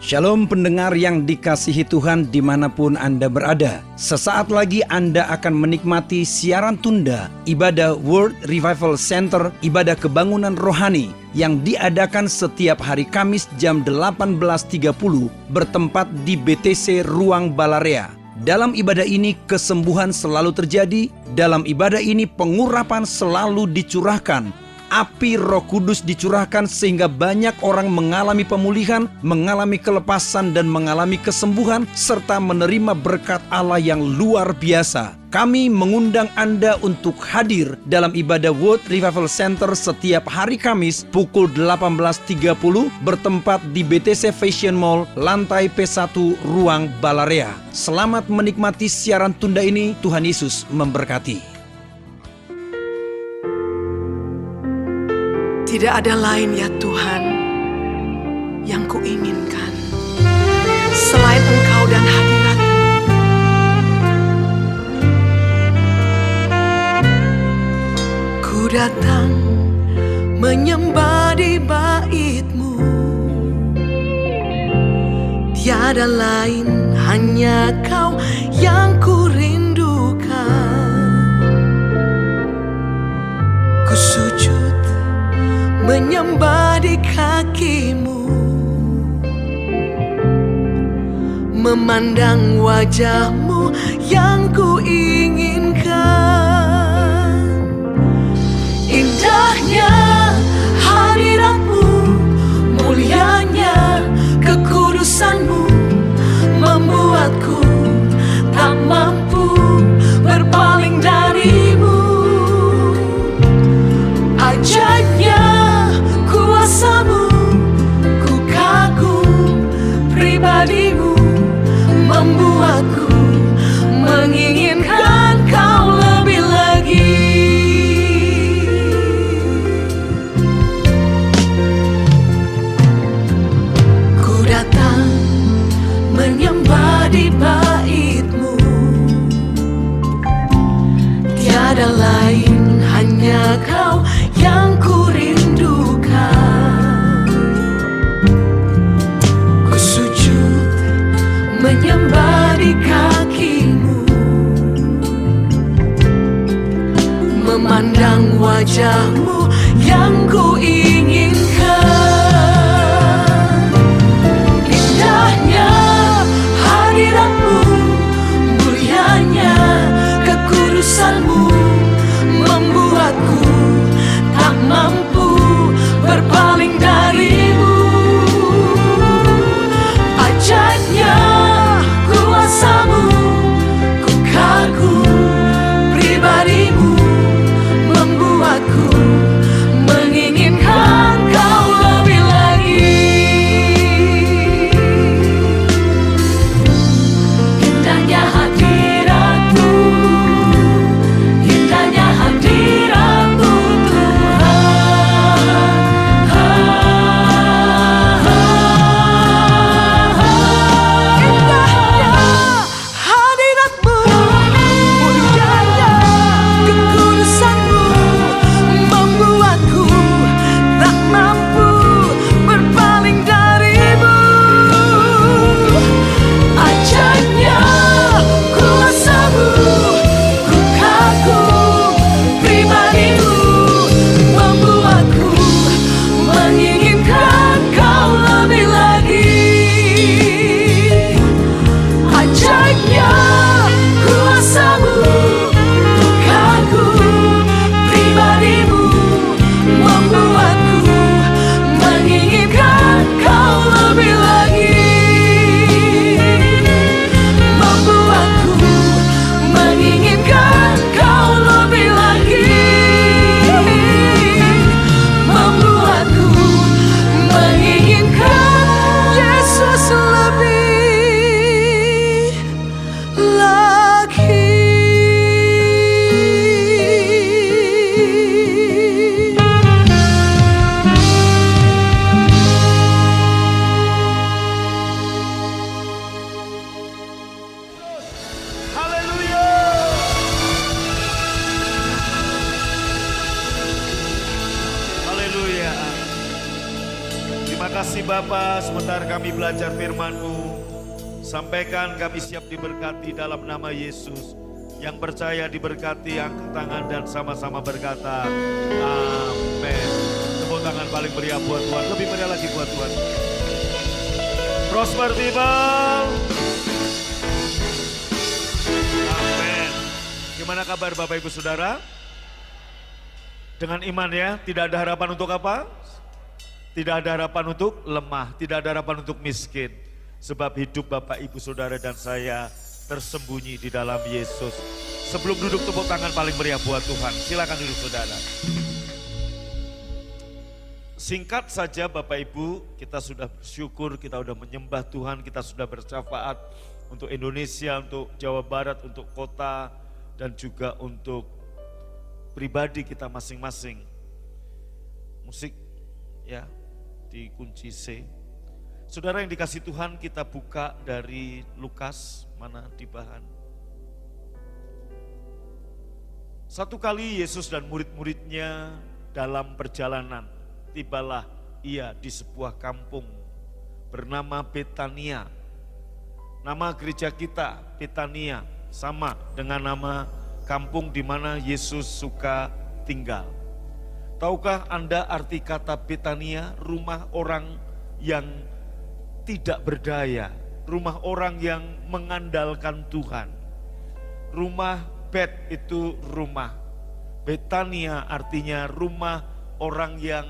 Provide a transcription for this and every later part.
Shalom pendengar yang dikasihi Tuhan dimanapun Anda berada. Sesaat lagi Anda akan menikmati siaran tunda ibadah World Revival Center, ibadah kebangunan rohani yang diadakan setiap hari Kamis jam 18.30 bertempat di BTC Ruang Balarea. Dalam ibadah ini kesembuhan selalu terjadi, dalam ibadah ini pengurapan selalu dicurahkan. Api Roh Kudus dicurahkan sehingga banyak orang mengalami pemulihan, mengalami kelepasan dan mengalami kesembuhan serta menerima berkat Allah yang luar biasa. Kami mengundang Anda untuk hadir dalam ibadah World Revival Center setiap hari Kamis pukul 18.30 bertempat di BTC Fashion Mall, lantai P1 Ruang Balarea. Selamat menikmati siaran tunda ini. Tuhan Yesus memberkati. Tidak ada lain ya Tuhan yang kuinginkan selain Engkau dan hadirat-Mu. Ku datang menyembah di bait-Mu. Tiada lain, hanya Kau yang ku rindukan. Ku sujud menyembah di kaki-Mu, memandang wajah-Mu yang ku inginkan. Indahnya hadirat-Mu, mulianya kekudusan-Mu, membuatku tak mampu berpaling dari-Mu. Ajaibnya kuasa-Mu, ku kagum pribadi-Mu, membuatku menginginkan Kau lebih lagi. Ku datang menyembah di bait-Mu. Tiada lain, hanya Kau yang ku rindukan. Ku sujud menyembah di kaki Bapa, sebentar kami belajar firman-Mu. Sampaikan kami siap diberkati dalam nama Yesus. Yang percaya diberkati, angkat tangan dan sama-sama berkata, amin. Tepuk tangan paling meriah buat Tuhan, lebih meriah lagi buat Tuhan. Prosper people. Amin. Gimana kabar Bapak Ibu Saudara? Dengan iman ya, tidak ada harapan untuk apa? Tidak ada harapan untuk lemah, tidak ada harapan untuk miskin. Sebab hidup Bapak Ibu Saudara dan saya tersembunyi di dalam Yesus. Sebelum duduk, tepuk tangan paling meriah buat Tuhan. Silakan duduk saudara. Singkat saja Bapak Ibu, kita sudah bersyukur, kita sudah menyembah Tuhan, kita sudah bersyafaat untuk Indonesia, untuk Jawa Barat, untuk kota, dan juga untuk pribadi kita masing-masing. Musik ya di kunci C. Saudara yang dikasih Tuhan, kita buka dari Lukas, mana di bahan. Satu kali Yesus dan murid-muridnya dalam perjalanan, tibalah ia di sebuah kampung bernama Betania. Nama gereja kita Betania sama dengan nama kampung di mana Yesus suka tinggal. Tahukah Anda arti kata Betania? Rumah orang yang tidak berdaya, rumah orang yang mengandalkan Tuhan. Rumah Bet itu rumah. Betania artinya rumah orang yang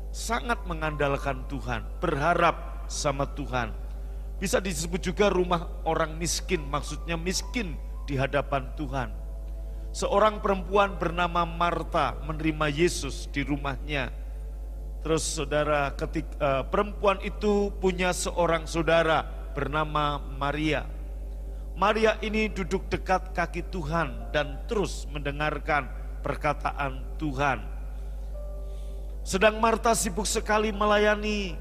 sangat mengandalkan Tuhan, berharap sama Tuhan. Bisa disebut juga rumah orang miskin, maksudnya miskin di hadapan Tuhan. Seorang perempuan bernama Marta menerima Yesus di rumahnya. Terus saudara, perempuan itu punya seorang saudara bernama Maria. Maria ini duduk dekat kaki Tuhan dan terus mendengarkan perkataan Tuhan. Sedang Marta sibuk sekali melayani.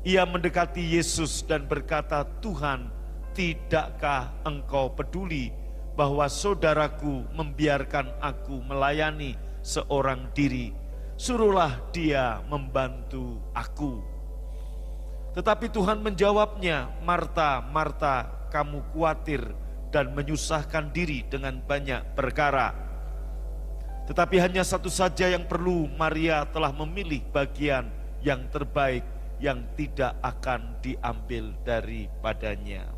Ia mendekati Yesus dan berkata, "Tuhan, tidakkah engkau peduli bahwa saudaraku membiarkan aku melayani seorang diri? Suruhlah dia membantu aku." Tetapi Tuhan menjawabnya, "Marta, Marta, kamu khawatir dan menyusahkan diri dengan banyak perkara. Tetapi hanya satu saja yang perlu. Maria telah memilih bagian yang terbaik yang tidak akan diambil daripadanya."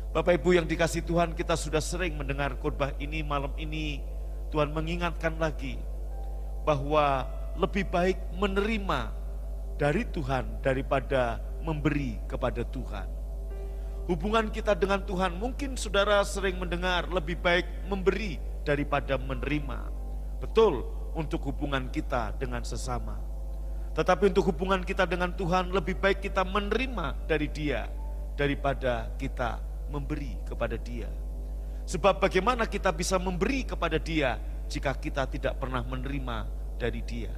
Bapak Ibu yang dikasih Tuhan, kita sudah sering mendengar khotbah ini. Malam ini Tuhan mengingatkan lagi bahwa lebih baik menerima dari Tuhan daripada memberi kepada Tuhan. Hubungan kita dengan Tuhan, mungkin saudara sering mendengar lebih baik memberi daripada menerima. Betul, untuk hubungan kita dengan sesama. Tetapi untuk hubungan kita dengan Tuhan, lebih baik kita menerima dari Dia daripada kita memberi kepada Dia. Sebab bagaimana kita bisa memberi kepada Dia jika kita tidak pernah menerima dari Dia?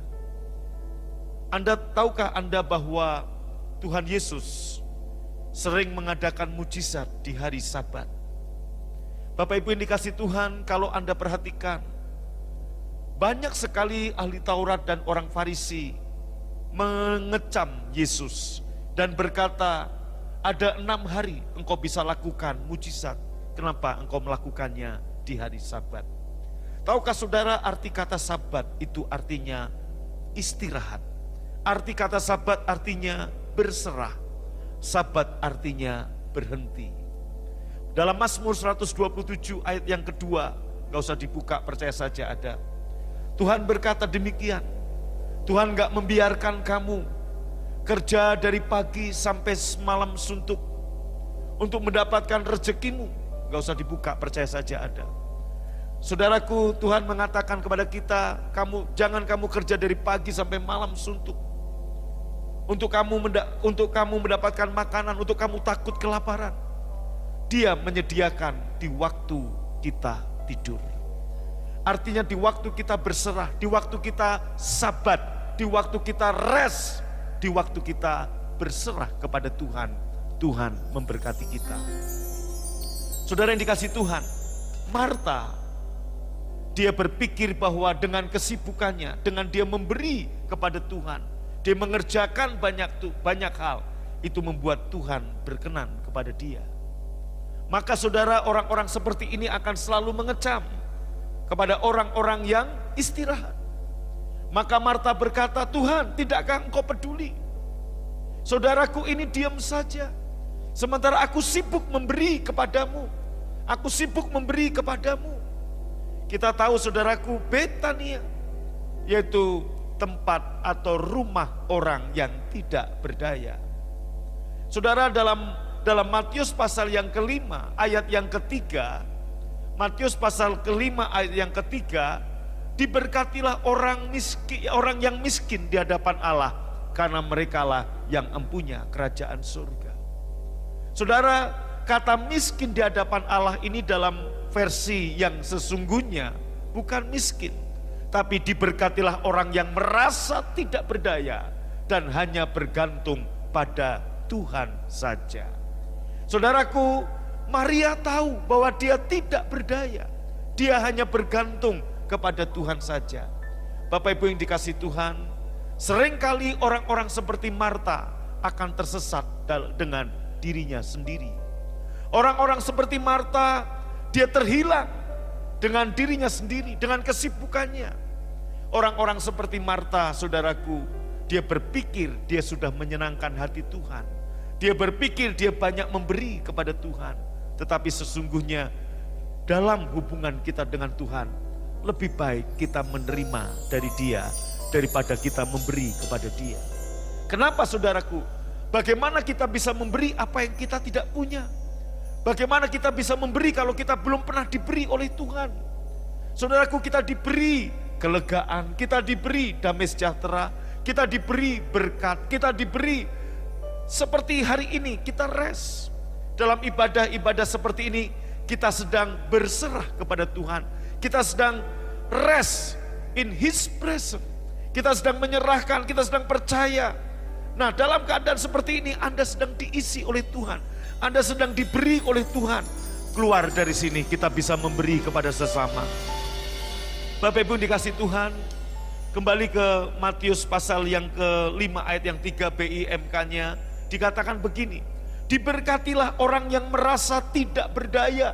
Tahukah Anda bahwa Tuhan Yesus sering mengadakan mujizat di hari Sabat? Bapak Ibu yang dikasih Tuhan, kalau Anda perhatikan, banyak sekali ahli Taurat dan orang Farisi mengecam Yesus dan berkata, "Ada 6 hari engkau bisa lakukan mujizat, kenapa engkau melakukannya di hari Sabat?" Tahukah saudara arti kata Sabat itu artinya istirahat. Arti kata Sabat artinya berserah. Sabat artinya berhenti. Dalam Mazmur 127 ayat yang kedua, gak usah dibuka, percaya saja ada. Tuhan berkata demikian, Tuhan gak membiarkan kamu kerja dari pagi sampai malam suntuk untuk mendapatkan rezekimu. Gak usah dibuka, percaya saja ada. Saudaraku, Tuhan mengatakan kepada kita, jangan kamu kerja dari pagi sampai malam suntuk. Untuk kamu mendapatkan makanan, untuk kamu takut kelaparan. Dia menyediakan di waktu kita tidur. Artinya di waktu kita berserah, di waktu kita sabat, di waktu kita rest, di waktu kita berserah kepada Tuhan, Tuhan memberkati kita. Saudara yang dikasih Tuhan, Marta, dia berpikir bahwa dengan kesibukannya, dengan dia memberi kepada Tuhan, Dia mengerjakan banyak hal. Itu membuat Tuhan berkenan kepada dia. Maka saudara, orang-orang seperti ini akan selalu mengecam kepada orang-orang yang istirahat. Maka Marta berkata, Tuhan, tidakkah engkau peduli? Saudaraku ini diam saja. Sementara aku sibuk memberi kepadamu. Aku sibuk memberi kepadamu. Kita tahu saudaraku, Betania, yaitu tempat atau rumah orang yang tidak berdaya. Saudara, dalam Matius pasal yang kelima ayat yang ketiga, Matius pasal kelima ayat yang ketiga, diberkatilah orang yang miskin di hadapan Allah, karena merekalah yang empunya kerajaan surga. Saudara, kata miskin di hadapan Allah ini dalam versi yang sesungguhnya bukan miskin, tapi diberkatilah orang yang merasa tidak berdaya dan hanya bergantung pada Tuhan saja. Saudaraku, Maria tahu bahwa dia tidak berdaya. Dia hanya bergantung kepada Tuhan saja. Bapak Ibu yang dikasihi Tuhan, seringkali orang-orang seperti Marta akan tersesat dengan dirinya sendiri. Orang-orang seperti Marta, dia terhilang dengan dirinya sendiri, dengan kesibukannya. Orang-orang seperti Marta, saudaraku, dia berpikir dia sudah menyenangkan hati Tuhan. Dia berpikir dia banyak memberi kepada Tuhan. Tetapi sesungguhnya dalam hubungan kita dengan Tuhan, lebih baik kita menerima dari dia daripada kita memberi kepada dia. Kenapa saudaraku? Bagaimana kita bisa memberi apa yang kita tidak punya? Bagaimana kita bisa memberi kalau kita belum pernah diberi oleh Tuhan? Saudaraku, kita diberi kelegaan, kita diberi damai sejahtera, kita diberi berkat, kita diberi seperti hari ini kita rest. Dalam ibadah-ibadah seperti ini kita sedang berserah kepada Tuhan. Kita sedang rest in His presence. Kita sedang menyerahkan, kita sedang percaya. Nah, dalam keadaan seperti ini Anda sedang diisi oleh Tuhan. Anda sedang diberi oleh Tuhan. Keluar dari sini kita bisa memberi kepada sesama. Bapak Ibu dikasih Tuhan, kembali ke Matius pasal yang ke-5 ayat yang 3 BIMK-nya, dikatakan begini, diberkatilah orang yang merasa tidak berdaya.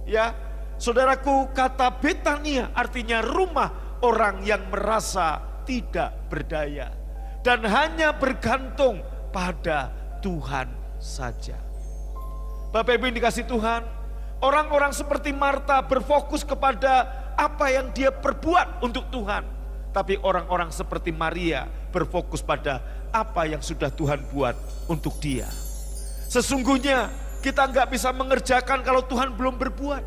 Ya, saudaraku, kata Betania artinya rumah orang yang merasa tidak berdaya dan hanya bergantung pada Tuhan saja. Bapak Ibu yang dikasih Tuhan, orang-orang seperti Marta berfokus kepada apa yang dia perbuat untuk Tuhan. Tapi orang-orang seperti Maria berfokus pada apa yang sudah Tuhan buat untuk dia. Sesungguhnya kita nggak bisa mengerjakan kalau Tuhan belum berbuat.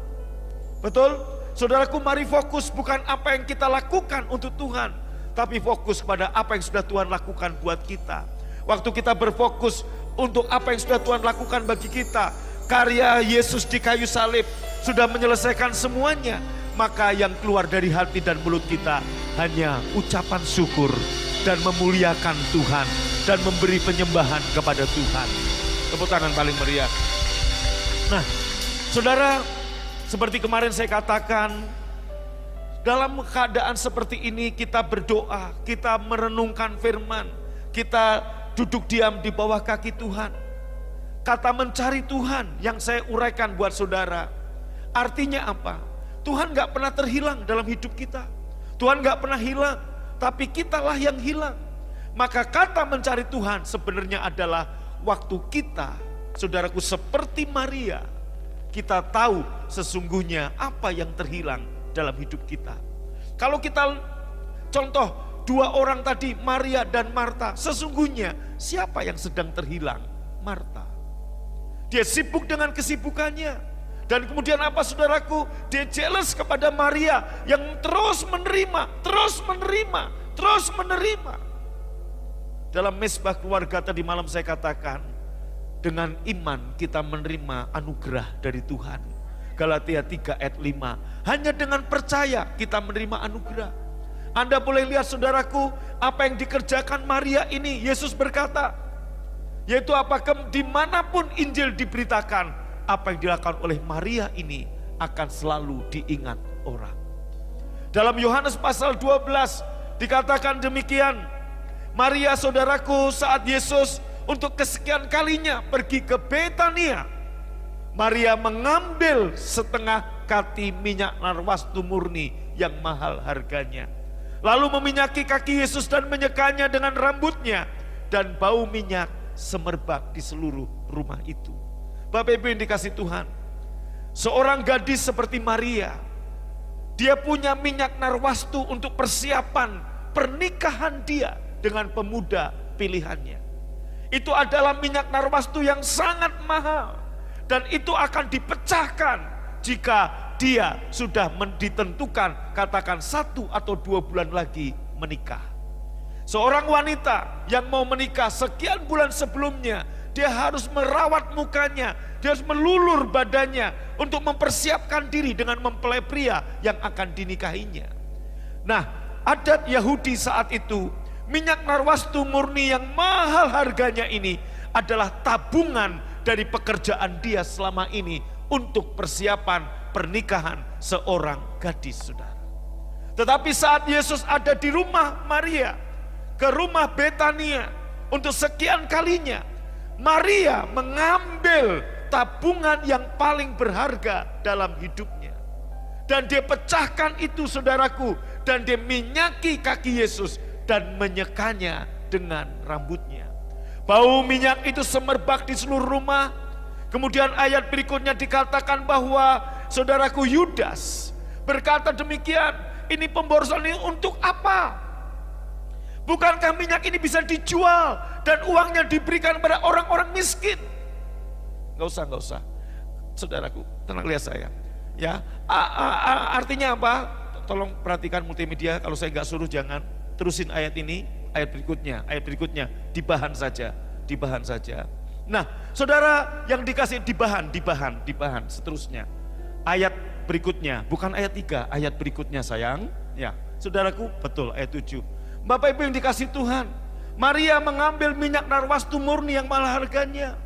Betul? Saudaraku, mari fokus bukan apa yang kita lakukan untuk Tuhan, tapi fokus pada apa yang sudah Tuhan lakukan buat kita. Waktu kita berfokus untuk apa yang sudah Tuhan lakukan bagi kita, karya Yesus di kayu salib sudah menyelesaikan semuanya. Maka yang keluar dari hati dan mulut kita hanya ucapan syukur dan memuliakan Tuhan dan memberi penyembahan kepada Tuhan. Tepuk tangan paling meriah. Nah, saudara, seperti kemarin saya katakan, dalam keadaan seperti ini kita berdoa, kita merenungkan firman, kita duduk diam di bawah kaki Tuhan. Kata mencari Tuhan yang saya uraikan buat saudara, artinya apa? Tuhan gak pernah terhilang dalam hidup kita. Tuhan gak pernah hilang, tapi kitalah yang hilang. Maka kata mencari Tuhan sebenarnya adalah waktu kita, saudaraku, seperti Maria, kita tahu sesungguhnya apa yang terhilang dalam hidup kita. Kalau kita contoh dua orang tadi, Maria dan Marta, sesungguhnya siapa yang sedang terhilang? Marta. Dia sibuk dengan kesibukannya. Dan kemudian apa saudaraku? Dia jealous kepada Maria yang terus menerima, terus menerima, terus menerima. Dalam mesbah keluarga tadi malam saya katakan, dengan iman kita menerima anugerah dari Tuhan. Galatia 3 ayat 5. Hanya dengan percaya kita menerima anugerah. Anda boleh lihat saudaraku, apa yang dikerjakan Maria ini, Yesus berkata, yaitu apakah dimanapun Injil diberitakan, apa yang dilakukan oleh Maria ini akan selalu diingat orang. Dalam Yohanes pasal 12 dikatakan demikian, Maria saudaraku, saat Yesus untuk kesekian kalinya pergi ke Betania, Maria mengambil setengah kati minyak narwastu murni yang mahal harganya. Lalu meminyaki kaki Yesus dan menyekanya dengan rambutnya, dan bau minyak semerbak di seluruh rumah itu. Bapak Ibu yang dikasihi Tuhan, seorang gadis seperti Maria, dia punya minyak narwastu untuk persiapan pernikahan dia dengan pemuda pilihannya. Itu adalah minyak narwastu yang sangat mahal, dan itu akan dipecahkan jika dia sudah ditentukan, katakan 1 atau 2 bulan lagi menikah. Seorang wanita yang mau menikah sekian bulan sebelumnya, dia harus merawat mukanya, dia harus melulur badannya untuk mempersiapkan diri dengan mempelai pria yang akan dinikahinya. Nah, adat Yahudi saat itu, minyak narwastu murni yang mahal harganya ini adalah tabungan dari pekerjaan dia selama ini untuk persiapan pernikahan seorang gadis, saudara. Tetapi saat Yesus ada di rumah Maria, ke rumah Betania untuk sekian kalinya, Maria mengambil tabungan yang paling berharga dalam hidupnya. Dan dia pecahkan itu, saudaraku, dan dia minyaki kaki Yesus dan menyekanya dengan rambutnya. Bau minyak itu semerbak di seluruh rumah. Kemudian ayat berikutnya dikatakan bahwa saudaraku Yudas berkata demikian, ini pemborosan ini untuk apa? Bukankah minyak ini bisa dijual dan uangnya diberikan kepada orang-orang miskin? Gak usah. Saudaraku, tenang, lihat saya. Ya, artinya apa? Tolong perhatikan multimedia, kalau saya gak suruh jangan terusin ayat ini, ayat berikutnya, dibahan saja. Nah, saudara yang dikasih dibahan, seterusnya. Ayat berikutnya, bukan ayat 3, ayat berikutnya sayang. Ya, saudaraku, betul ayat 7. Bapak Ibu yang dikasih Tuhan, Maria mengambil minyak narwastu murni yang mahal harganya,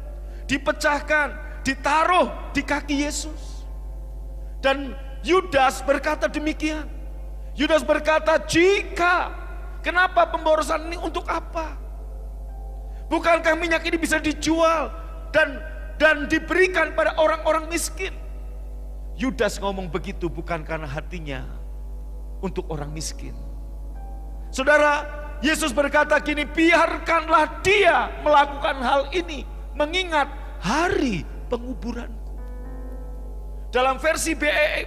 dipecahkan, ditaruh di kaki Yesus. Dan Yudas berkata demikian. Yudas berkata, kenapa pemborosan ini untuk apa? Bukankah minyak ini bisa dijual dan diberikan pada orang-orang miskin? Yudas ngomong begitu bukan karena hatinya untuk orang miskin. Saudara, Yesus berkata gini, biarkanlah dia melakukan hal ini mengingat hari penguburanku. Dalam versi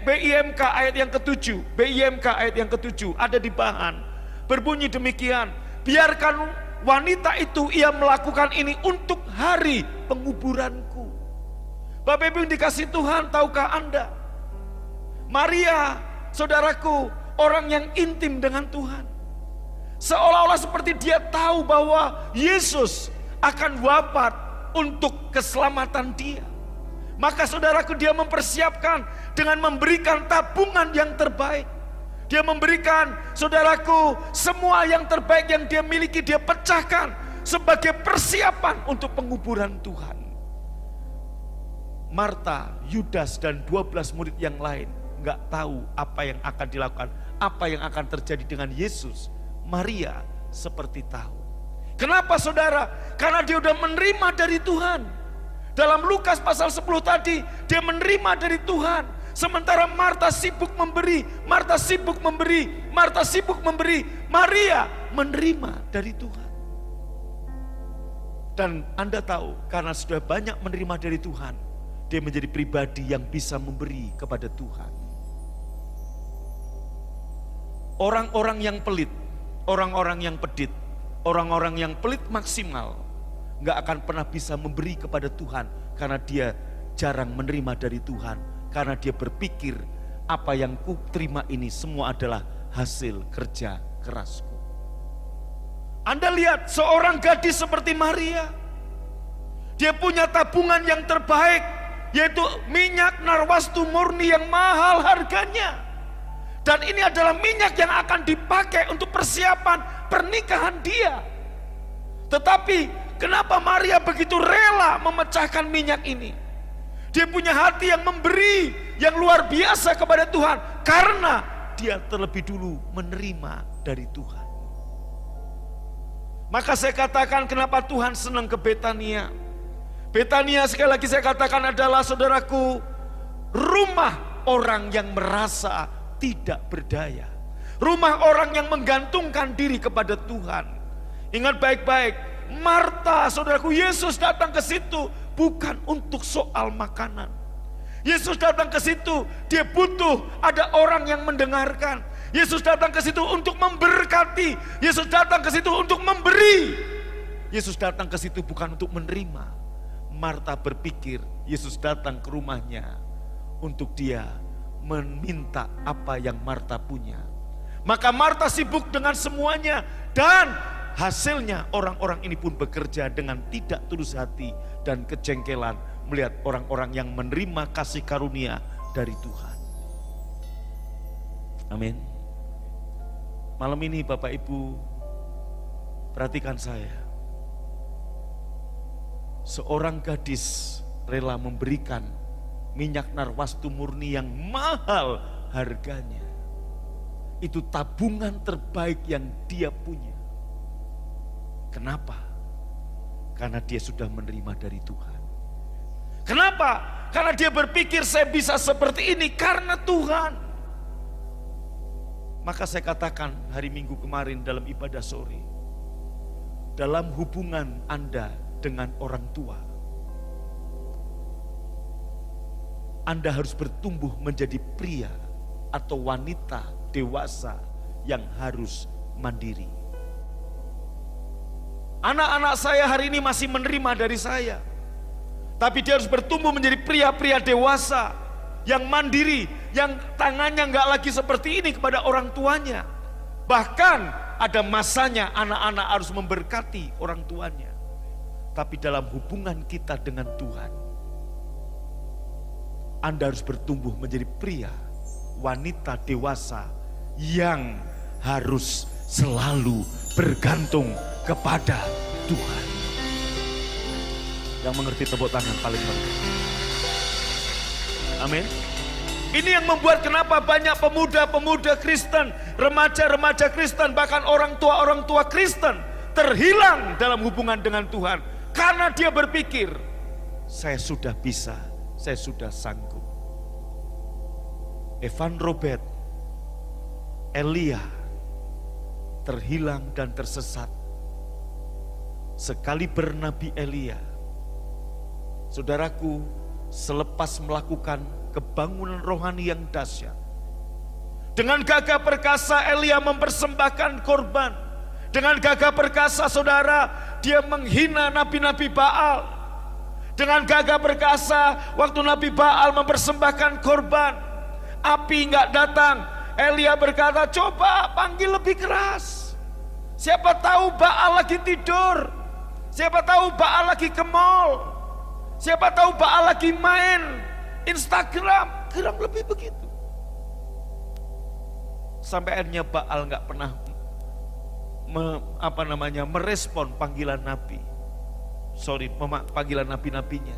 BIMK ayat yang ke-7, ada di bahan, berbunyi demikian, biarkan wanita itu ia melakukan ini untuk hari penguburanku. Bapak Ibu yang dikasih Tuhan, tahukah Anda, Maria, saudaraku, orang yang intim dengan Tuhan. Seolah-olah seperti dia tahu bahwa Yesus akan wafat untuk keselamatan dia. Maka saudaraku, dia mempersiapkan dengan memberikan tabungan yang terbaik. Dia memberikan, saudaraku, semua yang terbaik yang dia miliki, dia pecahkan sebagai persiapan untuk penguburan Tuhan. Marta, Yudas, dan 12 murid yang lain nggak tahu apa yang akan dilakukan, apa yang akan terjadi dengan Yesus. Maria seperti tahu. Kenapa, saudara? Karena dia udah menerima dari Tuhan. Dalam Lukas pasal 10 tadi, dia menerima dari Tuhan. Sementara Marta sibuk memberi, Maria menerima dari Tuhan. Dan Anda tahu, karena sudah banyak menerima dari Tuhan, dia menjadi pribadi yang bisa memberi kepada Tuhan. Orang-orang yang pelit, orang-orang yang pedit, orang-orang yang pelit maksimal, gak akan pernah bisa memberi kepada Tuhan, karena dia jarang menerima dari Tuhan. Karena dia berpikir, apa yang ku terima ini semua adalah hasil kerja kerasku. Anda lihat seorang gadis seperti Maria, dia punya tabungan yang terbaik, yaitu minyak narwastu murni yang mahal harganya. Dan ini adalah minyak yang akan dipakai untuk persiapan pernikahan dia. Tetapi kenapa Maria begitu rela memecahkan minyak ini? Dia punya hati yang memberi, yang luar biasa kepada Tuhan, karena dia terlebih dulu menerima dari Tuhan. Maka saya katakan kenapa Tuhan senang ke Betania. Betania sekali lagi saya katakan adalah saudaraku, rumah orang yang merasa tidak berdaya. Rumah orang yang menggantungkan diri kepada Tuhan. Ingat baik-baik, Marta, saudaraku, Yesus datang ke situ bukan untuk soal makanan. Yesus datang ke situ, dia butuh ada orang yang mendengarkan. Yesus datang ke situ untuk memberkati. Yesus datang ke situ untuk memberi. Yesus datang ke situ bukan untuk menerima. Marta berpikir Yesus datang ke rumahnya untuk dia meminta apa yang Marta punya. Maka Marta sibuk dengan semuanya, dan hasilnya orang-orang ini pun bekerja dengan tidak tulus hati dan kejengkelan melihat orang-orang yang menerima kasih karunia dari Tuhan. Amin. Malam ini Bapak Ibu, perhatikan saya. Seorang gadis rela memberikan minyak narwastu murni yang mahal harganya. Itu tabungan terbaik yang dia punya. Kenapa? Karena dia sudah menerima dari Tuhan. Kenapa? Karena dia berpikir saya bisa seperti ini karena Tuhan. Maka saya katakan hari Minggu kemarin dalam ibadah sore, dalam hubungan Anda dengan orang tua, Anda harus bertumbuh menjadi pria atau wanita dewasa yang harus mandiri. Anak-anak saya hari ini masih menerima dari saya, tapi dia harus bertumbuh menjadi pria-pria dewasa yang mandiri, yang tangannya nggak lagi seperti ini kepada orang tuanya. Bahkan ada masanya anak-anak harus memberkati orang tuanya. Tapi dalam hubungan kita dengan Tuhan, Anda harus bertumbuh menjadi pria, wanita dewasa yang harus selalu bergantung kepada Tuhan. Yang mengerti tepuk tangan paling penting. Amin. Ini yang membuat kenapa banyak pemuda-pemuda Kristen, remaja-remaja Kristen, bahkan orang tua Kristen terhilang dalam hubungan dengan Tuhan. Karena dia berpikir, saya sudah bisa, saya sudah sanggup. Evan Robert, Elia terhilang dan tersesat. Sekali bernabi Elia, saudaraku, selepas melakukan kebangunan rohani yang dahsyat, dengan gagah perkasa Elia mempersembahkan korban. Dengan gagah perkasa saudara, dia menghina nabi-nabi Baal. Dengan gagah perkasa waktu Nabi Baal mempersembahkan korban, api enggak datang. Elia berkata, coba panggil lebih keras. Siapa tahu Baal lagi tidur. Siapa tahu Baal lagi ke mall. Siapa tahu Baal lagi main Instagram. Kurang lebih begitu. Sampai akhirnya Baal nggak pernah merespon panggilan nabi. Panggilan nabi-nabinya.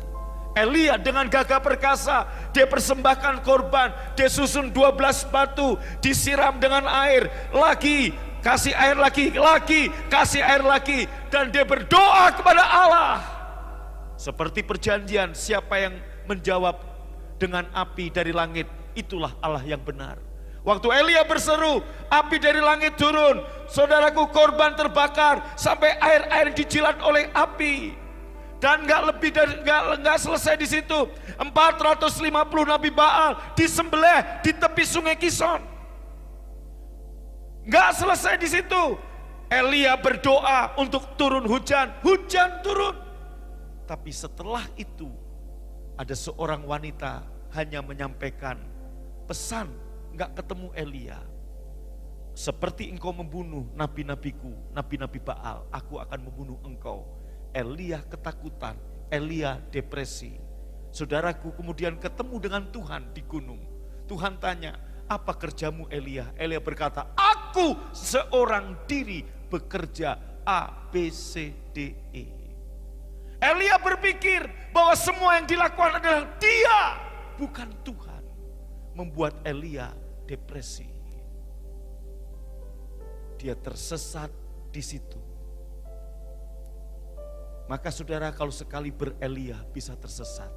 Elia dengan gagah perkasa, dia persembahkan korban, dia susun 12 batu, disiram dengan air, lagi kasih air lagi, kasih air lagi, dan dia berdoa kepada Allah. Seperti perjanjian, siapa yang menjawab dengan api dari langit, itulah Allah yang benar. Waktu Elia berseru, api dari langit turun, saudaraku, korban terbakar sampai air-air dijilat oleh api. Dan nggak selesai di situ. 450 nabi Baal disembelih di tepi sungai Kison. Nggak selesai di situ. Elia berdoa untuk turun hujan, hujan turun. Tapi setelah itu ada seorang wanita hanya menyampaikan pesan, nggak ketemu Elia. Seperti engkau membunuh nabi-nabiku, nabi-nabi Baal, aku akan membunuh engkau. Elia ketakutan, Elia depresi. Saudaraku, kemudian ketemu dengan Tuhan di gunung. Tuhan tanya, apa kerjamu Elia? Elia berkata, aku seorang diri bekerja A, B, C, D, E. Elia berpikir bahwa semua yang dilakukan adalah dia, bukan Tuhan. Membuat Elia depresi. Dia tersesat di situ. Maka saudara, kalau sekali berelia bisa tersesat,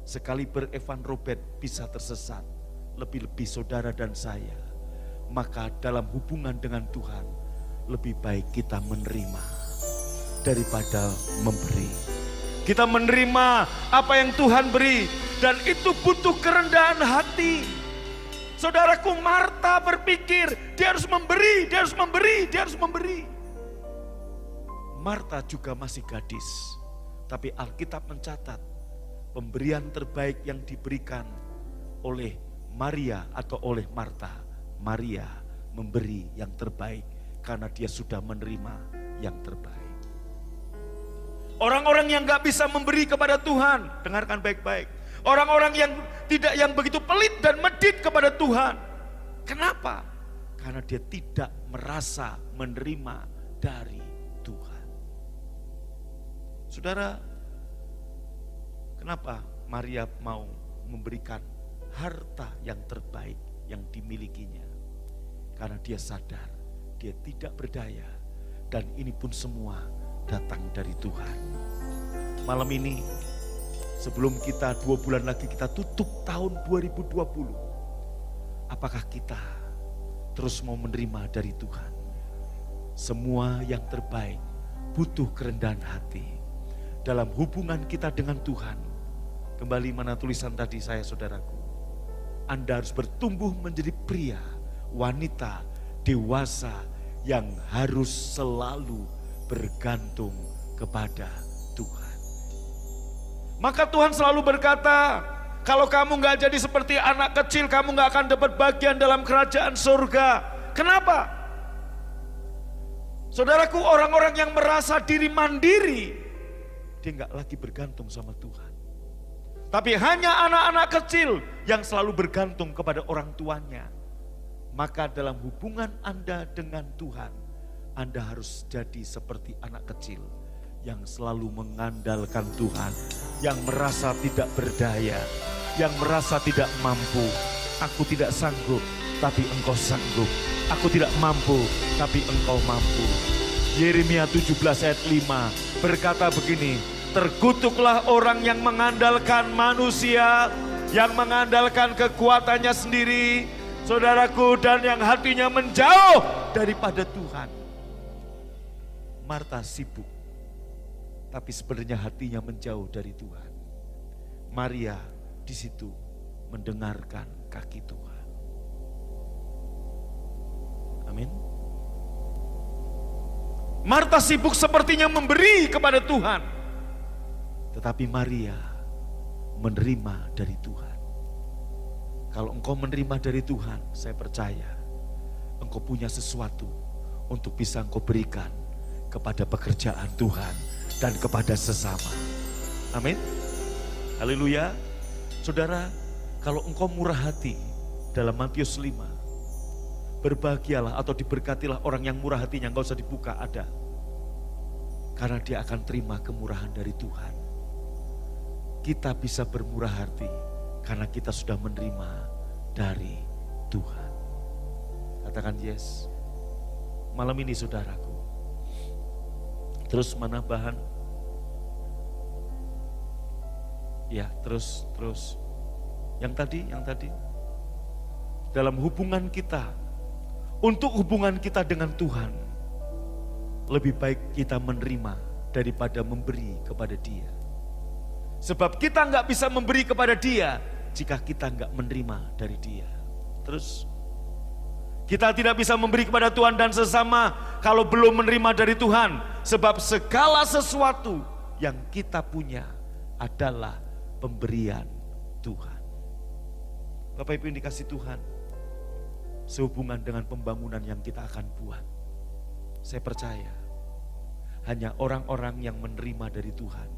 sekali berevan Robert bisa tersesat, lebih-lebih saudara dan saya. Maka dalam hubungan dengan Tuhan, lebih baik kita menerima daripada memberi. Kita menerima apa yang Tuhan beri, dan itu butuh kerendahan hati. Saudaraku, Marta berpikir dia harus memberi, dia harus memberi, dia harus memberi. Marta juga masih gadis, tapi Alkitab mencatat pemberian terbaik yang diberikan oleh Maria atau oleh Marta. Maria memberi yang terbaik karena dia sudah menerima yang terbaik. Orang-orang yang gak bisa memberi kepada Tuhan, dengarkan baik-baik. Orang-orang yang begitu pelit dan medit kepada Tuhan. Kenapa? Karena dia tidak merasa menerima dari Tuhan. Saudara, kenapa Maria mau memberikan harta yang terbaik yang dimilikinya? Karena dia sadar dia tidak berdaya, dan ini pun semua datang dari Tuhan. Malam ini, sebelum kita 2 bulan lagi kita tutup tahun 2020, apakah kita terus mau menerima dari Tuhan? Semua yang terbaik butuh kerendahan hati. Dalam hubungan kita dengan Tuhan, kembali mana tulisan tadi saya, saudaraku, Anda harus bertumbuh menjadi pria, wanita, dewasa yang harus selalu bergantung kepada Tuhan. Maka Tuhan selalu berkata, kalau kamu gak jadi seperti anak kecil, kamu gak akan dapat bagian dalam kerajaan surga. Kenapa? Saudaraku, orang-orang yang merasa diri mandiri, dia gak lagi bergantung sama Tuhan. Tapi hanya anak-anak kecil yang selalu bergantung kepada orang tuanya. Maka dalam hubungan Anda dengan Tuhan, Anda harus jadi seperti anak kecil yang selalu mengandalkan Tuhan, yang merasa tidak berdaya, yang merasa tidak mampu. Aku tidak sanggup, tapi Engkau sanggup. Aku tidak mampu, tapi Engkau mampu. Yeremia 17 ayat 5 berkata begini, terkutuklah orang yang mengandalkan manusia, yang mengandalkan kekuatannya sendiri, saudaraku, dan yang hatinya menjauh daripada Tuhan. Marta sibuk, tapi sebenarnya hatinya menjauh dari Tuhan. Maria di situ mendengarkan kaki Tuhan. Amin. Marta sibuk sepertinya memberi kepada Tuhan, tetapi Maria menerima dari Tuhan. Kalau engkau menerima dari Tuhan, saya percaya engkau punya sesuatu untuk bisa engkau berikan kepada pekerjaan Tuhan dan kepada sesama. Amin. Haleluya. Saudara, kalau engkau murah hati, dalam Matius 5, berbahagialah atau diberkatilah orang yang murah hatinya, enggak usah dibuka, ada. Karena dia akan terima kemurahan dari Tuhan. Kita bisa bermurah hati karena kita sudah menerima dari Tuhan. Katakan yes. Malam ini saudaraku. Terus mana bahan? Ya, terus. Yang tadi. Dalam hubungan kita, untuk hubungan kita dengan Tuhan, lebih baik kita menerima daripada memberi kepada Dia. Sebab kita nggak bisa memberi kepada Dia jika kita nggak menerima dari Dia. Terus, kita tidak bisa memberi kepada Tuhan dan sesama kalau belum menerima dari Tuhan. Sebab segala sesuatu yang kita punya adalah pemberian Tuhan. Bapak Ibu yang dikasih Tuhan, sehubungan dengan pembangunan yang kita akan buat, saya percaya hanya orang-orang yang menerima dari Tuhan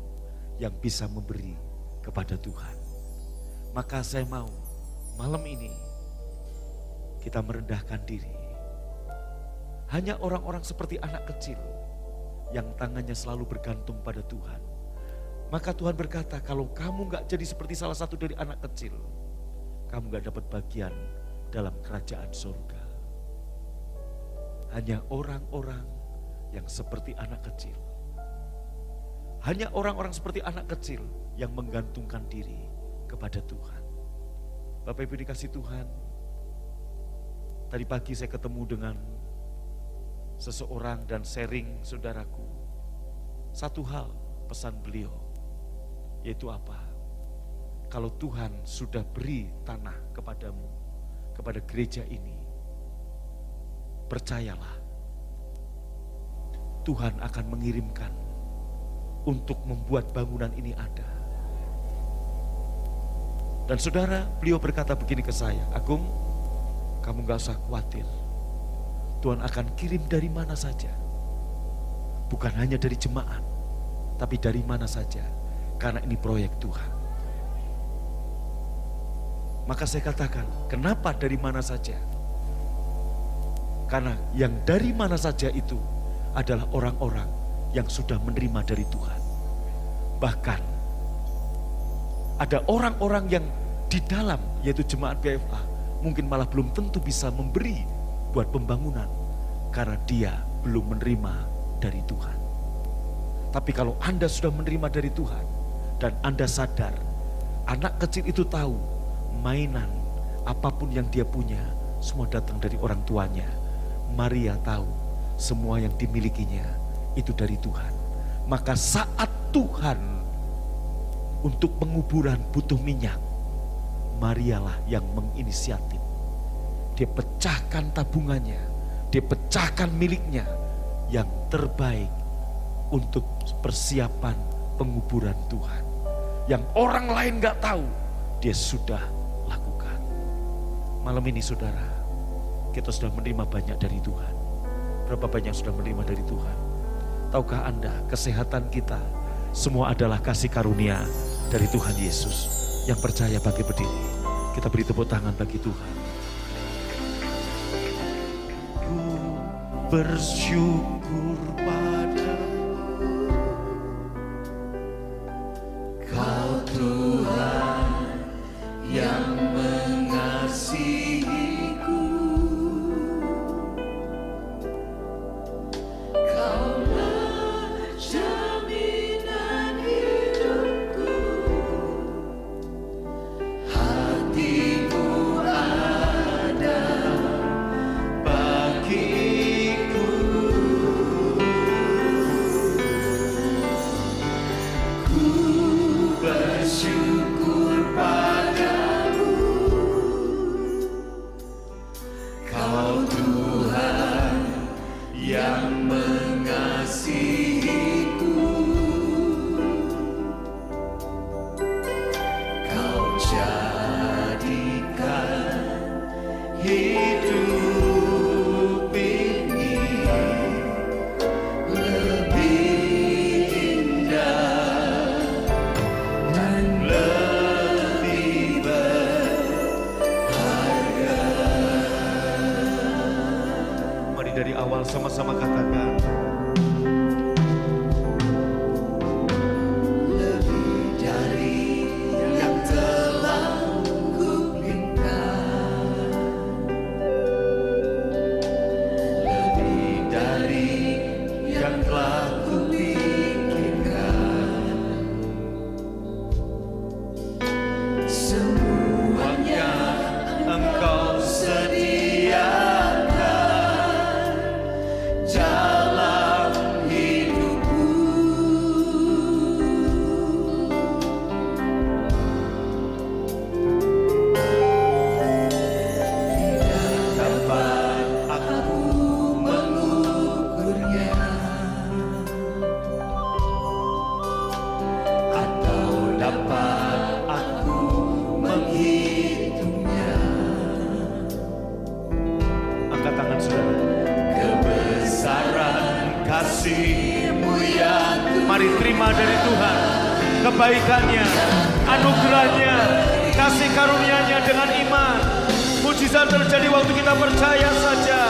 yang bisa memberi kepada Tuhan. Maka saya mau malam ini kita merendahkan diri. Hanya orang-orang seperti anak kecil yang tangannya selalu bergantung pada Tuhan. Maka Tuhan berkata, kalau kamu gak jadi seperti salah satu dari anak kecil, kamu gak dapat bagian dalam kerajaan surga. Hanya orang-orang yang seperti anak kecil, Hanya orang-orang seperti anak kecil yang menggantungkan diri kepada Tuhan. Bapak Ibu dikasih Tuhan, tadi pagi saya ketemu dengan seseorang dan sharing saudaraku. Satu hal pesan beliau, yaitu apa? Kalau Tuhan sudah beri tanah kepadamu, kepada gereja ini, percayalah, Tuhan akan mengirimkan untuk membuat bangunan ini ada. Dan saudara, beliau berkata begini ke saya, Agung, kamu gak usah khawatir. Tuhan akan kirim dari mana saja. Bukan hanya dari jemaat, tapi dari mana saja. Karena ini proyek Tuhan. Maka saya katakan, kenapa dari mana saja? Karena yang dari mana saja itu adalah orang-orang yang sudah menerima dari Tuhan. Bahkan ada orang-orang yang di dalam, yaitu jemaat PFA, mungkin malah belum tentu bisa memberi buat pembangunan karena dia belum menerima dari Tuhan. Tapi kalau Anda sudah menerima dari Tuhan dan Anda sadar, anak kecil itu tahu mainan apapun yang dia punya semua datang dari orang tuanya. Maria tahu semua yang dimilikinya itu dari Tuhan. Maka saat Tuhan untuk penguburan butuh minyak, Marialah yang menginisiatif. Dia pecahkan tabungannya, dia pecahkan miliknya yang terbaik untuk persiapan penguburan Tuhan. Yang orang lain gak tahu, dia sudah lakukan. Malam ini saudara, kita sudah menerima banyak dari Tuhan. Berapa banyak sudah menerima dari Tuhan? Tahukah Anda, kesehatan kita semua adalah kasih karunia dari Tuhan Yesus. Yang percaya bagi berdiri, kita beri tepuk tangan bagi Tuhan. Ku bersyukur pada Kau Tuhan yang mengasihiku. Kaulah jaminan hidupku. Hatimu ada bagiku. Ku bersyukur padamu, Kau Tuhan yang mengasihiku. Kau jadikan hidup ini lebih indah dan lebih berharga. Mari dari awal sama-sama katakan. Lebih dari yang telah ku minta, lebih dari yang telah ku pikirkan, semuanya Engkau sediakan dalam hidupku. Tidak dapat aku mengukurnya atau dapat aku menghitungnya. Angkat tangan saudara. Kebesaran kasih-Mu yang mari terima dari Tuhan kebaikannya, anugerahnya, kasih karunia-Nya dengan iman. Mujizat terjadi waktu kita percaya saja.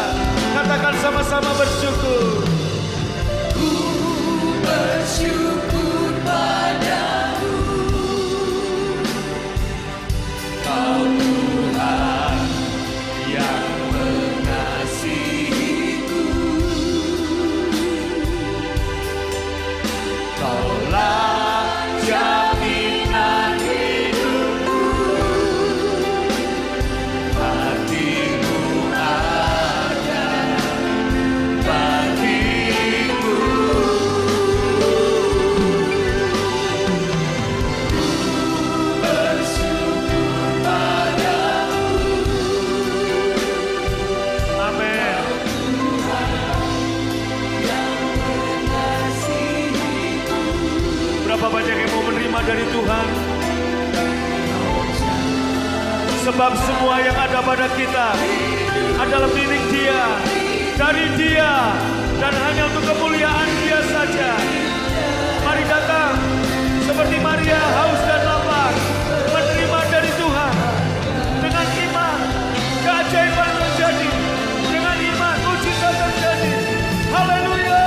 Katakan sama-sama bersyukur. Ku bersyukur padamu, Kau Tuhan yang mengasihiku. Kaulah banyak yang mau menerima dari Tuhan? Sebab semua yang ada pada kita adalah milik Dia, dari Dia, dan hanya untuk kemuliaan Dia saja. Mari datang seperti Maria, haus dan lapar, menerima dari Tuhan. Dengan iman, keajaiban terjadi. Dengan iman, mujizat terjadi. Haleluya.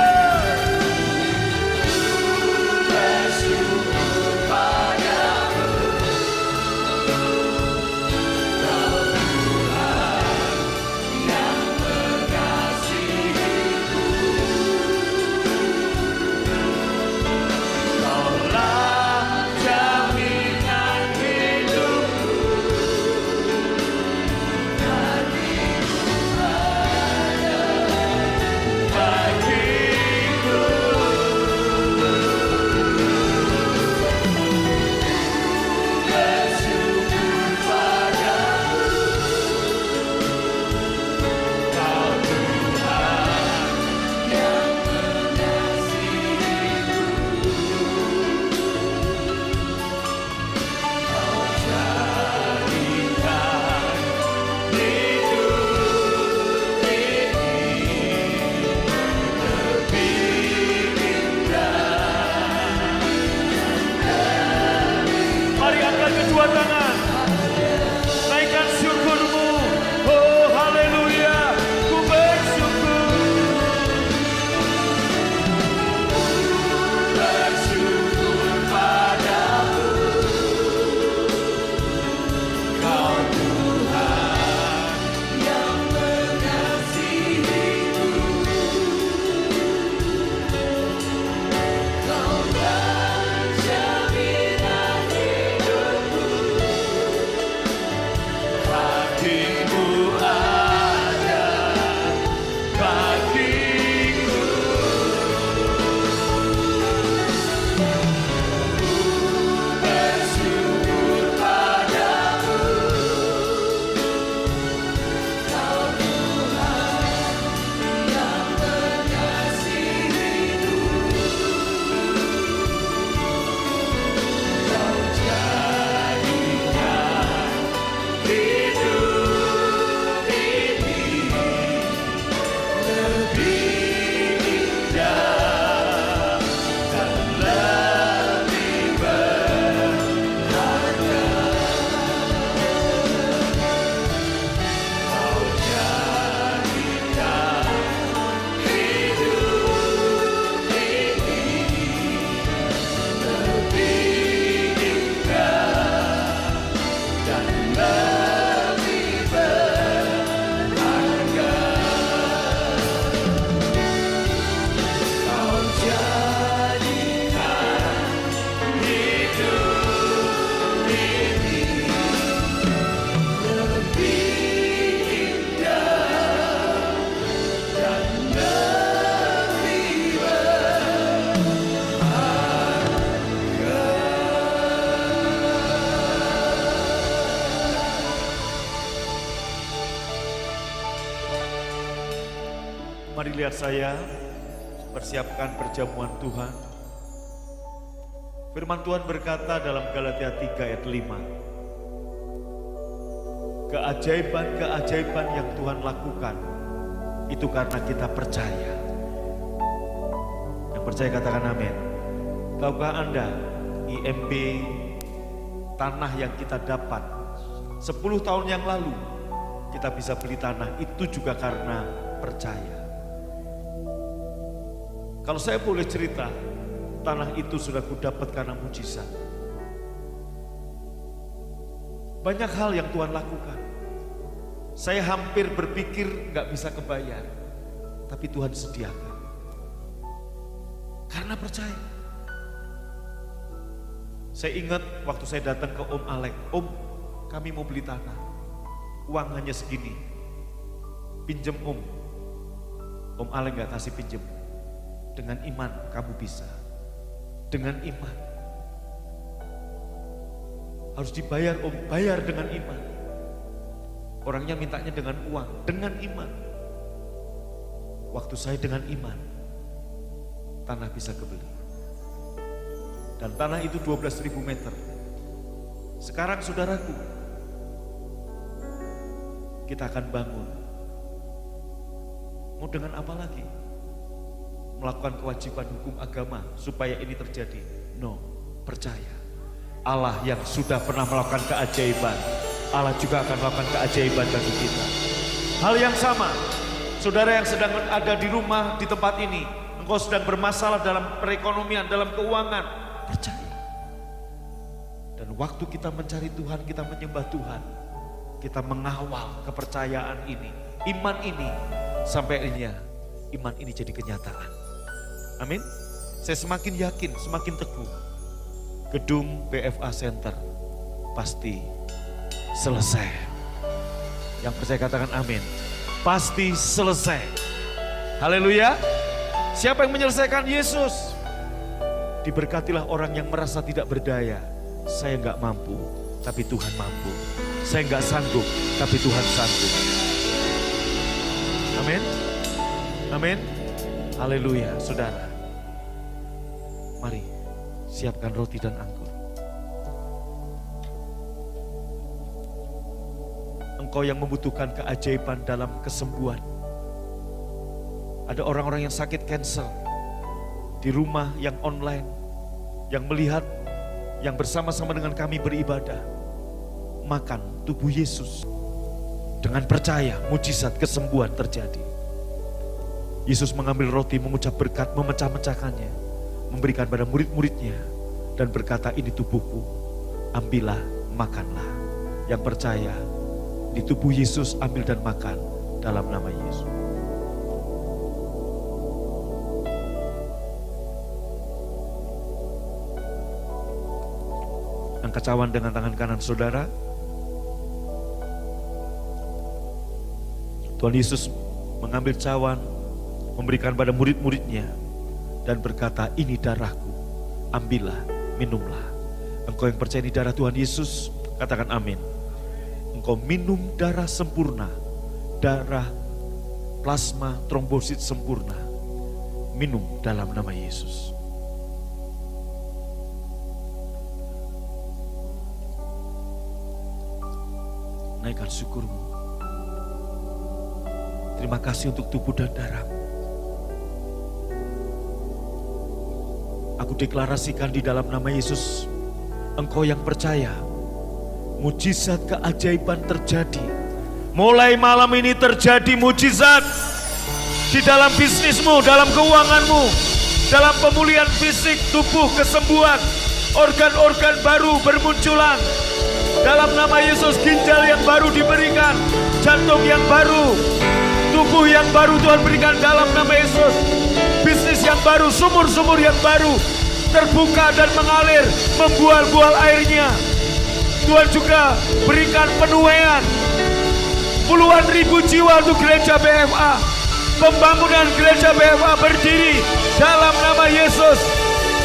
Mari lihat saya, persiapkan perjamuan Tuhan. Firman Tuhan berkata dalam Galatia 3 ayat 5. Keajaiban-keajaiban yang Tuhan lakukan, itu karena kita percaya. Yang percaya katakan amin. Tahukah Anda, IMB, tanah yang kita dapat 10 tahun yang lalu, kita bisa beli tanah, itu juga karena percaya. Kalau saya boleh cerita, tanah itu sudah kudapat karena mujizat. Banyak hal yang Tuhan lakukan. Saya hampir berpikir gak bisa kebayar, tapi Tuhan sediakan. Karena percaya. Saya ingat waktu saya datang ke Om Alek, Om, kami mau beli tanah. Uang hanya segini. Pinjem Om. Om Alek gak kasih pinjem. Dengan iman kamu bisa. Dengan iman. Harus dibayar Om, bayar dengan iman. Orangnya mintanya dengan uang, dengan iman. Waktu saya dengan iman, tanah bisa kebeli. Dan tanah itu 12.000 meter. Sekarang saudaraku, kita akan bangun. Mau dengan apa lagi? Melakukan kewajiban hukum agama supaya ini terjadi? No, percaya. Allah yang sudah pernah melakukan keajaiban, Allah juga akan melakukan keajaiban bagi kita. Hal yang sama, saudara yang sedang ada di rumah, di tempat ini, engkau sedang bermasalah dalam perekonomian, dalam keuangan, percaya. Dan waktu kita mencari Tuhan, kita menyembah Tuhan, kita mengawal kepercayaan ini, iman ini, sampai akhirnya iman ini jadi kenyataan. Amin. Saya semakin yakin, semakin teguh, gedung BFA Center pasti selesai. Yang percaya katakan amin. Pasti selesai. Haleluya. Siapa yang menyelesaikan? Yesus. Diberkatilah orang yang merasa tidak berdaya. Saya enggak mampu, tapi Tuhan mampu. Saya enggak sanggup, tapi Tuhan sanggup. Amin. Amin. Haleluya, saudara. Mari siapkan roti dan anggur. Engkau yang membutuhkan keajaiban dalam kesembuhan. Ada orang-orang yang sakit kanker di rumah, yang online, yang melihat, yang bersama-sama dengan kami beribadah. Makan tubuh Yesus. Dengan percaya mujizat kesembuhan terjadi. Yesus mengambil roti, mengucap berkat, memecah-mecahkannya, memberikan pada murid-muridnya dan berkata, ini tubuhku, ambillah, makanlah. Yang percaya di tubuh Yesus, ambil dan makan dalam nama Yesus. Angkat cawan dengan tangan kanan saudara. Tuhan Yesus mengambil cawan, memberikan pada murid-muridnya dan berkata, ini darahku, ambillah, minumlah. Engkau yang percaya ini darah Tuhan Yesus, katakan amin. Engkau minum darah sempurna, darah plasma trombosit sempurna. Minum dalam nama Yesus. Naikkan syukurmu. Terima kasih untuk tubuh dan darah-Mu. Aku deklarasikan di dalam nama Yesus, engkau yang percaya, mujizat keajaiban terjadi. Mulai malam ini terjadi mujizat di dalam bisnismu, dalam keuanganmu, dalam pemulihan fisik, tubuh, kesembuhan, organ-organ baru bermunculan. Dalam nama Yesus, ginjal yang baru diberikan, jantung yang baru, tubuh yang baru Tuhan berikan dalam nama Yesus. Bisnis yang baru, sumur-sumur yang baru terbuka dan mengalir, membual-bual airnya. Tuhan juga berikan penuaian puluhan ribu jiwa untuk gereja BFA. Pembangunan gereja BFA berdiri dalam nama Yesus.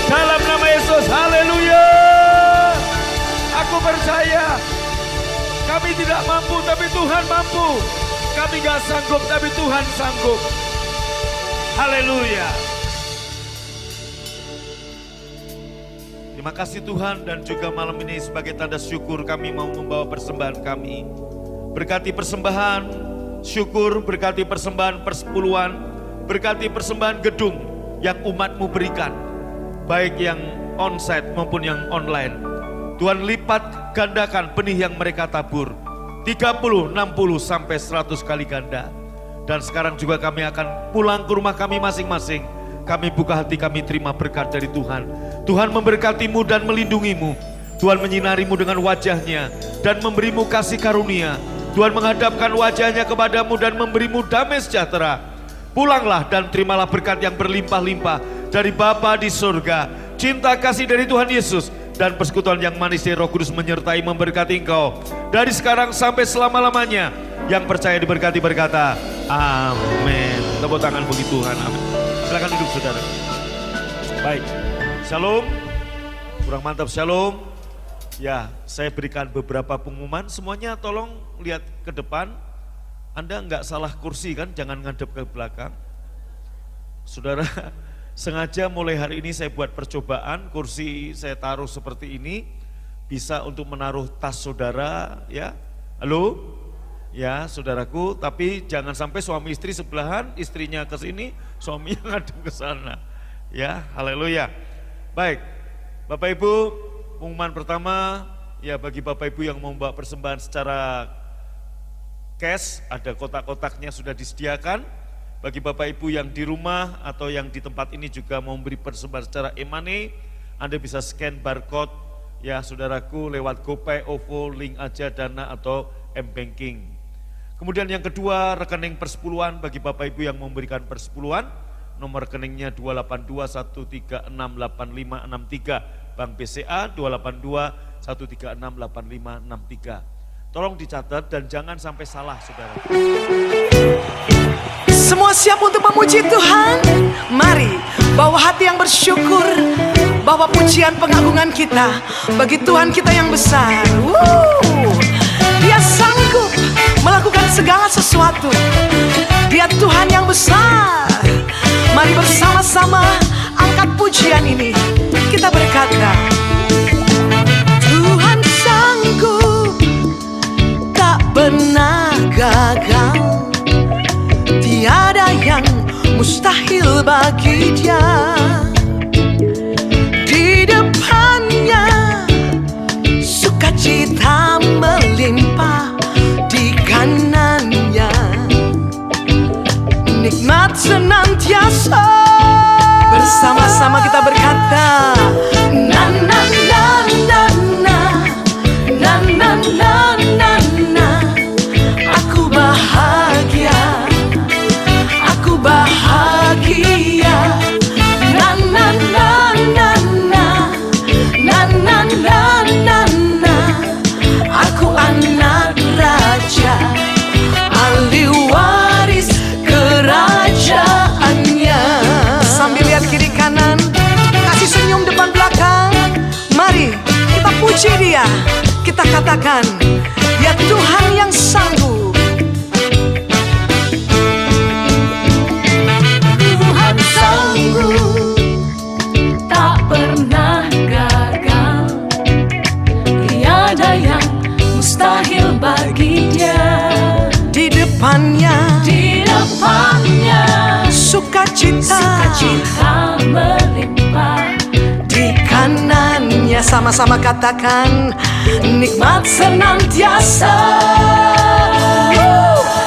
Dalam nama Yesus, haleluya. Aku percaya kami tidak mampu tapi Tuhan mampu. Kami gak sanggup tapi Tuhan sanggup. Haleluya. Terima kasih Tuhan, dan juga malam ini sebagai tanda syukur kami mau membawa persembahan kami. Berkati persembahan syukur, berkati persembahan persepuluhan, berkati persembahan gedung yang umat-Mu berikan, baik yang onsite maupun yang online. Tuhan lipat gandakan benih yang mereka tabur, 30, 60 sampai 100 kali ganda. Dan sekarang juga kami akan pulang ke rumah kami masing-masing. Kami buka hati, kami terima berkat dari Tuhan. Tuhan memberkatimu dan melindungimu. Tuhan menyinarimu dengan wajahnya dan memberimu kasih karunia. Tuhan menghadapkan wajahnya kepadamu dan memberimu damai sejahtera. Pulanglah dan terimalah berkat yang berlimpah-limpah dari Bapa di surga. Cinta kasih dari Tuhan Yesus dan persekutuan yang manis dari Roh Kudus menyertai memberkati engkau dari sekarang sampai selama-lamanya. Yang percaya diberkati berkata amin. Tepuk tangan bagi Tuhan, amin. Silakan duduk saudara. Baik, shalom. Kurang mantap, shalom. Ya, saya berikan beberapa pengumuman. Semuanya tolong lihat ke depan. Anda nggak salah kursi kan, jangan ngadep ke belakang. Saudara, Sengaja mulai hari ini saya buat percobaan, kursi saya taruh seperti ini, bisa untuk menaruh tas saudara, ya. Halo? Ya, saudaraku, tapi jangan sampai suami istri sebelahan, istrinya ke sini, suaminya ngadep ke sana. Ya, haleluya. Baik, Bapak Ibu, pengumuman pertama, ya bagi Bapak Ibu yang mau membawa persembahan secara cash, ada kotak-kotaknya sudah disediakan. Bagi Bapak Ibu yang di rumah atau yang di tempat ini juga mau memberi persembahan secara e-money, Anda bisa scan barcode ya saudaraku lewat GoPay, OVO, Link Aja, Dana atau M-Banking. Kemudian yang kedua, rekening persepuluhan bagi Bapak Ibu yang memberikan persepuluhan, nomor rekeningnya 28213685563, Bank BCA 28213685563. Tolong dicatat dan jangan sampai salah, saudara. Semua siap untuk memuji Tuhan? Mari bawa hati yang bersyukur, bawa pujian pengagungan kita bagi Tuhan kita yang besar. Dia sanggup melakukan segala sesuatu. Dia Tuhan yang besar. Mari bersama-sama angkat pujian ini. Kita berkata, Tuhan sanggup, tak pernah gagal. Tiada yang mustahil bagi Dia. Di depannya sukacita melimpah, di kanannya nikmat senantiasa. Bersama-sama kita berkata, na na na na na na na na na na. Aku bahagia, aku bahagia. Na na na na na na na na na na. Aku anak raja, ahli waris kerajaannya. Sambil lihat kiri kanan, kasih senyum depan belakang. Mari kita puji Dia, kita katakan, ya Tuhan yang sanggup. Tuhan sanggup, tak pernah gagal. Tiada yang mustahil bagi Dia. Di depannya sukacita melimpah, di kanannya. Sama-sama katakan, nikmat senantiasa.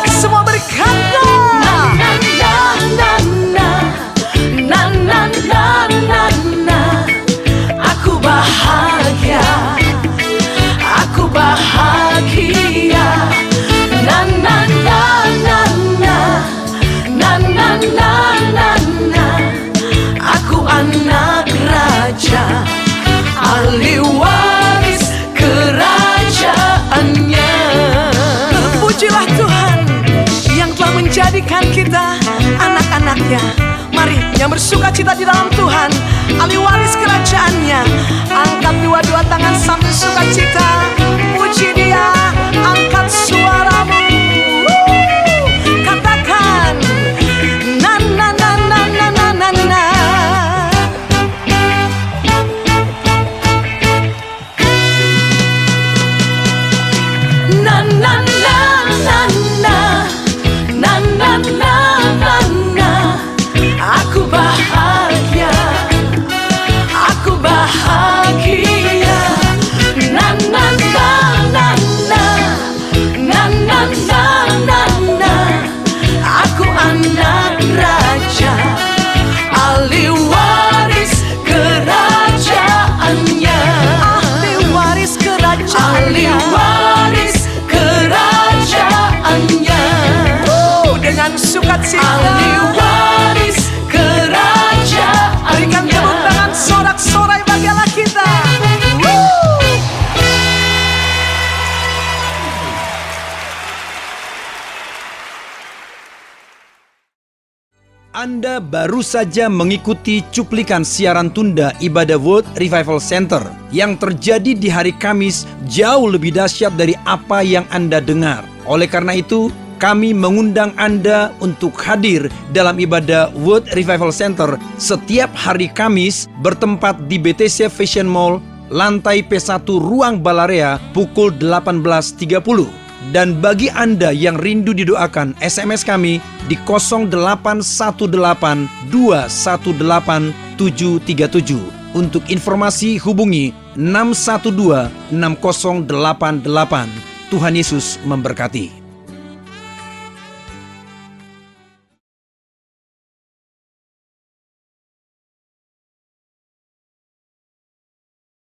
Semua berkata, na na na na na na na na na. aku bahagia, aku bahagia. Na na na na na na na na na na. Aku anak raja, ahli waris kerajaannya. Terpujilah Tuhan yang telah menjadikan kita anak-anaknya. Mari yang bersuka cita di dalam Tuhan, ahli waris kerajaannya, angkat dua-dua tangan sambil sukacita. Puji Dia, angkat suaramu. Katakan, na na na na na na na na. Na na na na na na na na na na. Aku bahagia, aku bahagia. Na na na na na na na na na na. Aku anak raja, ahli waris kerajaannya. Ahli waris kerajaannya. Ahli waris kerajaannya. Dengan sukacita. Ahli waris kerajaan. Berikan tepuk tangan sorak-sorai bagi Allah kita. Anda baru saja mengikuti cuplikan siaran tunda ibadah World Revival Center yang terjadi di hari Kamis jauh lebih dahsyat dari apa yang Anda dengar. Oleh karena itu, kami mengundang Anda untuk hadir dalam ibadah World Revival Center setiap hari Kamis bertempat di BTC Fashion Mall, lantai P1 Ruang Balarea pukul 18.30. Dan bagi Anda yang rindu didoakan, SMS kami di 0818218737. Untuk informasi hubungi 6126088. Tuhan Yesus memberkati.